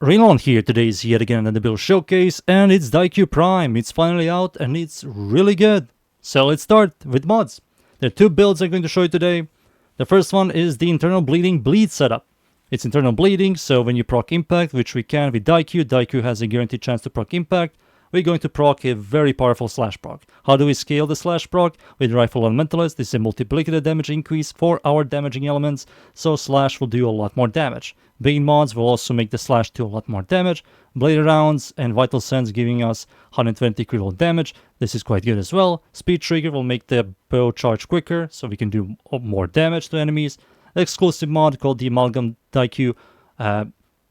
Rainollon here. Today is yet again another build showcase, and it's Daikyu Prime. It's finally out and it's really good. So let's start with mods. There are two builds I'm going to show you today. The first one is the internal bleeding bleed setup. It's internal bleeding, so when you proc impact, which we can with Daikyu, Daikyu has a guaranteed chance to proc impact. We're going to proc a very powerful slash proc. How do we scale the slash proc? With Rifle Elementalist, this is a multiplicative damage increase for our damaging elements, so slash will do a lot more damage. Bane mods will also make the slash do a lot more damage. Blade rounds and Vital Sense giving us 120 critical damage. This is quite good as well. Speed trigger will make the bow charge quicker, so we can do more damage to enemies. Exclusive mod called the Amalgam Daikyu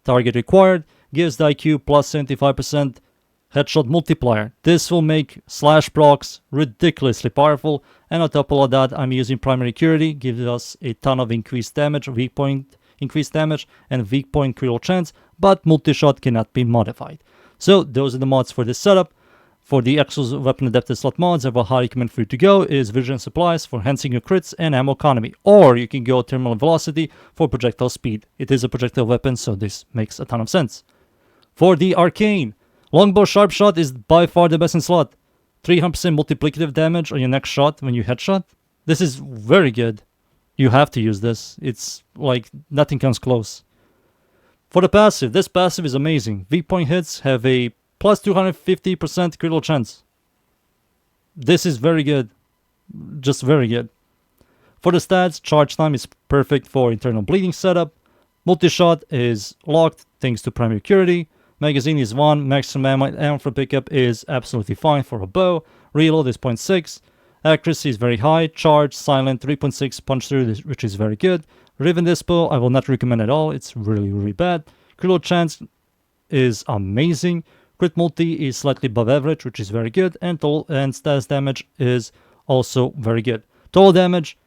target required gives Daikyu plus 75% headshot multiplier. This will make slash procs ridiculously powerful, and on top of all that, I'm using primary curity, gives us a ton of increased damage, weak point increased damage, and weak point critical chance, but multi-shot cannot be modified. So those are the mods for this setup. For the Exos Weapon Adapted Slot mods, I will highly recommend for you to go is Vision Supplies for enhancing your crits and ammo economy, or you can go Terminal Velocity for projectile speed. It is a projectile weapon, so this makes a ton of sense. For the Arcane, Longbow Sharp Shot is by far the best in slot. 300% multiplicative damage on your next shot when you headshot. This is very good. You have to use this. It's like nothing comes close. For the passive, this passive is amazing. Weak point hits have a plus 250% critical chance. This is very good. Just very good. For the stats, charge time is perfect for internal bleeding setup. Multi-shot is locked thanks to primary curity. Magazine is 1, maximum ammo for pickup is absolutely fine for a bow. Reload is 0.6. Accuracy is very high. Charge, silent, 3.6 punch through, which is very good. Riven Dispo, I will not recommend at all. It's really bad. Critical chance is amazing. Crit multi is slightly above average, which is very good. And status damage is also very good. Total damage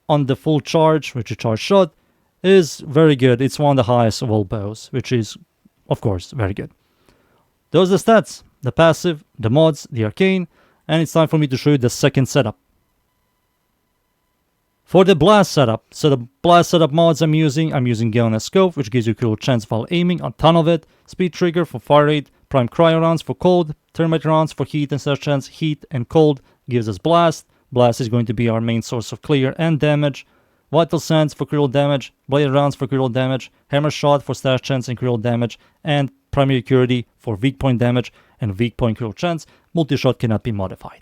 on the full charge, which is charge shot, is very good. It's one of the highest of all bows, which is of course, very good. Those are the stats, the passive, the mods, the arcane, and it's time for me to show you the second setup. For the blast setup, so the blast setup mods I'm using Galena Scope, which gives you critical chance while aiming, a ton of it. Speed trigger for fire rate, prime cryo rounds for cold, thermite rounds for heat and slash chance, heat and cold gives us blast. Blast is going to be our main source of clear and damage. Vital Sense for critical damage, Blade Rounds for critical damage, Hammer Shot for stash chance and critical damage, and Primary Curity for weak point damage and weak point critical chance. Multi-shot cannot be modified.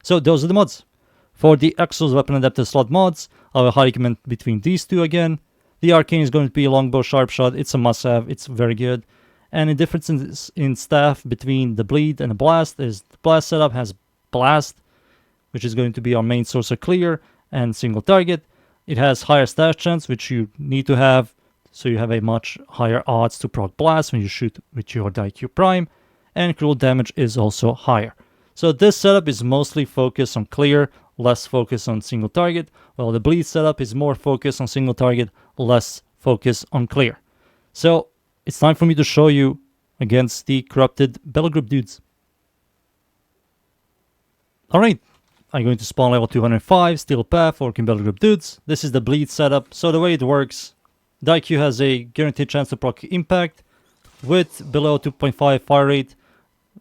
So those are the mods. For the Exos Weapon Adapted Slot mods, I will highly recommend between these two again. The Arcane is going to be a Longbow Sharp Shot. It's a must-have. It's very good. And the difference in staff between the Bleed and the Blast is the Blast setup has Blast, which is going to be our main source of clear and single target. It has higher stash chance, which you need to have, so you have a much higher odds to proc blast when you shoot with your Daikyu Prime, and critical damage is also higher. So this setup is mostly focused on clear, less focused on single target, while the bleed setup is more focused on single target, less focused on clear. So it's time for me to show you against the corrupted Battle Group dudes. Alright. I'm going to spawn level 205, Steel Path for Battle Group dudes. This is the bleed setup. So the way it works, Daikyu has a guaranteed chance to proc impact with below 2.5 fire rate,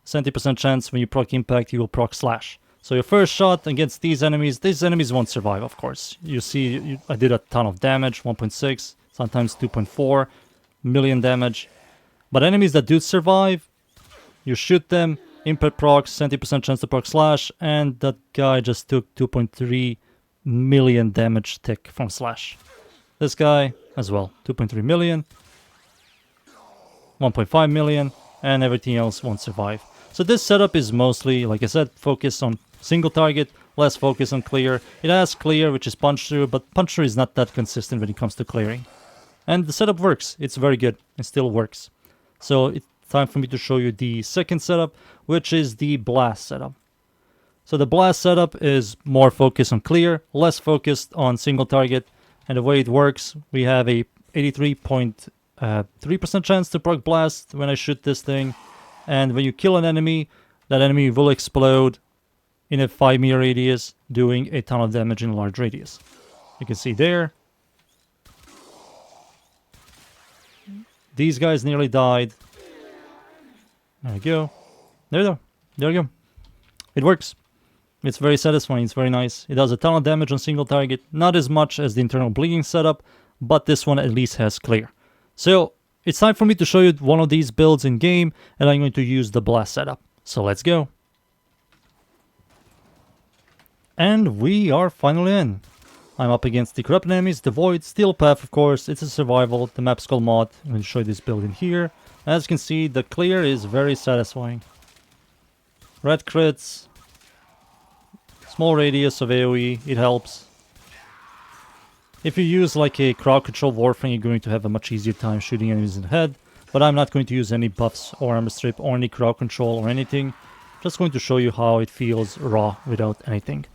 70% chance when you proc impact you will proc slash. So your first shot against these enemies won't survive, of course. You see, I did a ton of damage, 1.6, sometimes 2.4 million damage. But enemies that do survive, you shoot them, impact procs, 70% chance to proc slash, and that guy just took 2.3 million damage tick from slash. This guy as well, 2.3 million, 1.5 million, and everything else won't survive. So this setup is mostly, like I said, focused on single target, less focus on clear. It has clear, which is punch through, but punch through is not that consistent when it comes to clearing. And the setup works, it's very good, it still works. So it's time for me to show you the second setup, which is the blast setup. So the blast setup is more focused on clear, less focused on single target, and the way it works, we have a 83.3% chance to proc blast when I shoot this thing, and when you kill an enemy, that enemy will explode in a 5-meter radius, doing a ton of damage in a large radius. You can see there, These guys nearly died. There we go. There we go. It works. It's very satisfying, it's very nice. It does a ton of damage on single target, not as much as the internal bleeding setup, but this one at least has clear. So, it's time for me to show you one of these builds in game, and I'm going to use the blast setup. So let's go. And we are finally in. I'm up against the corrupt enemies, the Void, Steel Path of course, it's a survival, the map's called mod. I'm going to show you this build in here. As you can see, the clear is very satisfying. Red crits. Small radius of AoE, it helps. If you use like a crowd control Warframe, you're going to have a much easier time shooting enemies in the head. But I'm not going to use any buffs or armor strip or any crowd control or anything. Just going to show you how it feels raw without anything.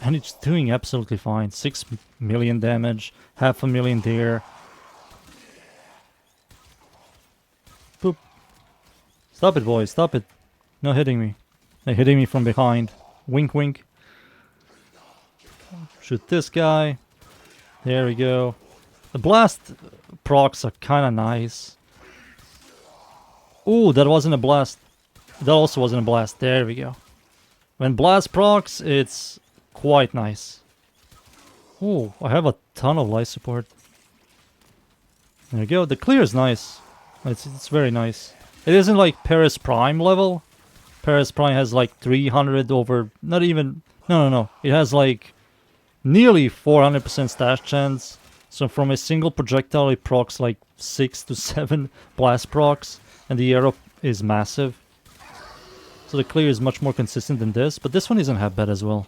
And it's doing absolutely fine. 6 million damage, 500,000 there. Boop. Stop it, boys, stop it. No hitting me. They're hitting me from behind. Wink, wink. Shoot this guy. There we go. The blast procs are kind of nice. Ooh, that wasn't a blast. That also wasn't a blast. There we go. When blast procs, it's quite nice. Ooh, I have a ton of life support. There we go. The clear is nice. It's very nice. It isn't like Paris Prime level. Paris Prime has like 300 over... Not even... No. It has like... nearly 400% stash chance. So from a single projectile it procs like 6 to 7 blast procs. And the arrow is massive. So the clear is much more consistent than this. But this one isn't half bad as well.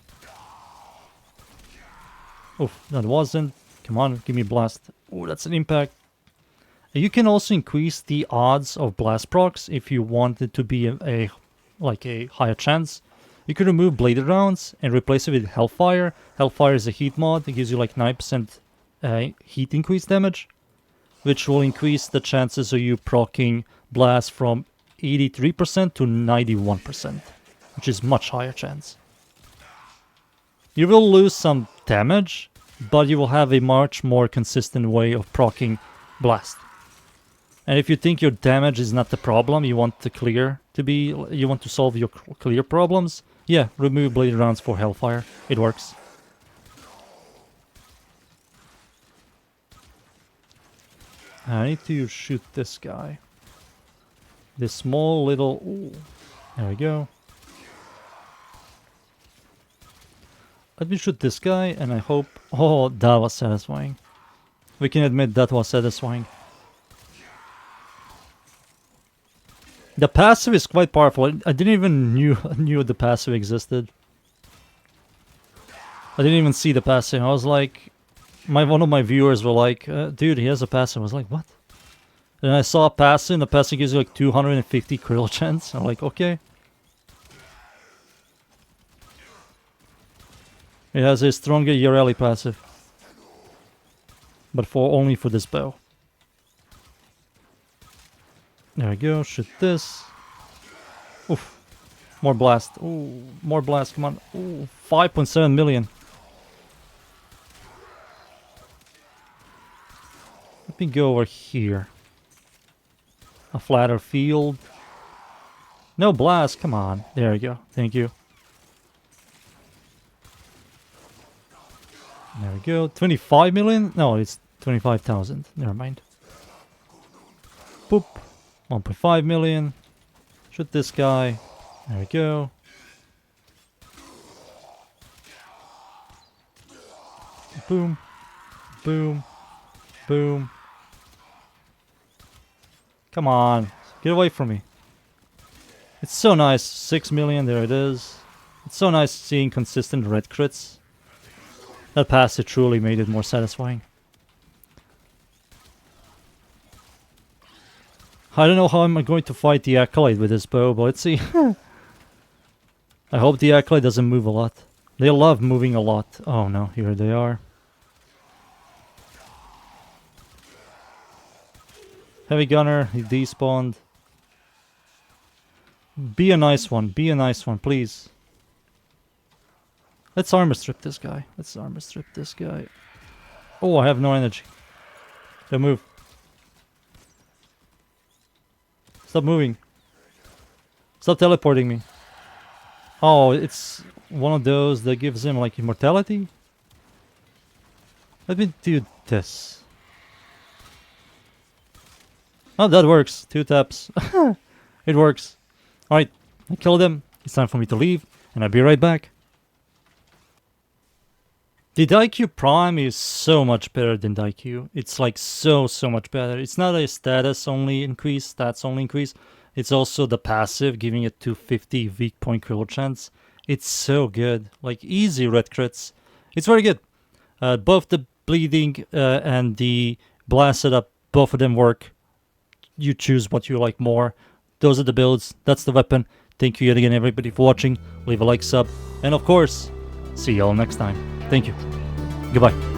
Oof, that wasn't. Come on, give me blast. Oh, that's an impact. You can also increase the odds of blast procs if you want it to be a higher chance. You can remove bladed rounds and replace it with Hellfire. Hellfire is a heat mod. It gives you like 9% heat increase damage, which will increase the chances of you proccing blast from 83% to 91%, which is much higher chance. You will lose some damage, but you will have a much more consistent way of proccing blast. And if you think your damage is not the problem, you want to solve your clear problems, yeah, remove bladed rounds for Hellfire. It works. I need to shoot this guy. This small little... Ooh, there we go. Let me shoot this guy and I hope... Oh, that was satisfying. We can admit that was satisfying. The passive is quite powerful. I didn't even knew the passive existed. I didn't even see the passive. I was like... one of my viewers were like, dude, he has a passive. I was like, what? And I saw a passive, and the passive gives you like 250 critical chance. I'm like, okay. It has a stronger Yareli passive. But only for this bow. There we go, shoot this. Oof. More blast. Ooh, more blast, come on. Ooh, 5.7 million. Let me go over here. A flatter field. No blast, come on. There we go, thank you. There we go, 25 million? No, it's 25,000, never mind. Boop. 1.5 million. Shoot this guy. There we go. Boom. Boom. Boom. Come on. Get away from me. It's so nice. 6 million. There it is. It's so nice seeing consistent red crits. That passive truly made it more satisfying. I don't know how I'm going to fight the Acolyte with this bow, but let's see. I hope the Acolyte doesn't move a lot. They love moving a lot. Oh no, here they are. Heavy Gunner, he despawned. Be a nice one, please. Let's armor strip this guy. Oh, I have no energy. Don't move. Stop moving. Stop teleporting me. Oh, it's one of those that gives him like immortality? Let me do this. Oh, that works. 2 taps. It works. Alright, I killed him. It's time for me to leave, and I'll be right back. The Daikyu Prime is so much better than Daikyu. It's like so much better. It's not a status only increase, stats only increase. It's also the passive, giving it 250 weak point critical chance. It's so good. Like easy red crits. It's very good. Both the bleeding and the blast setup, both of them work. You choose what you like more. Those are the builds. That's the weapon. Thank you yet again everybody for watching. Leave a like, sub, and of course, see y'all next time. Thank you. Goodbye.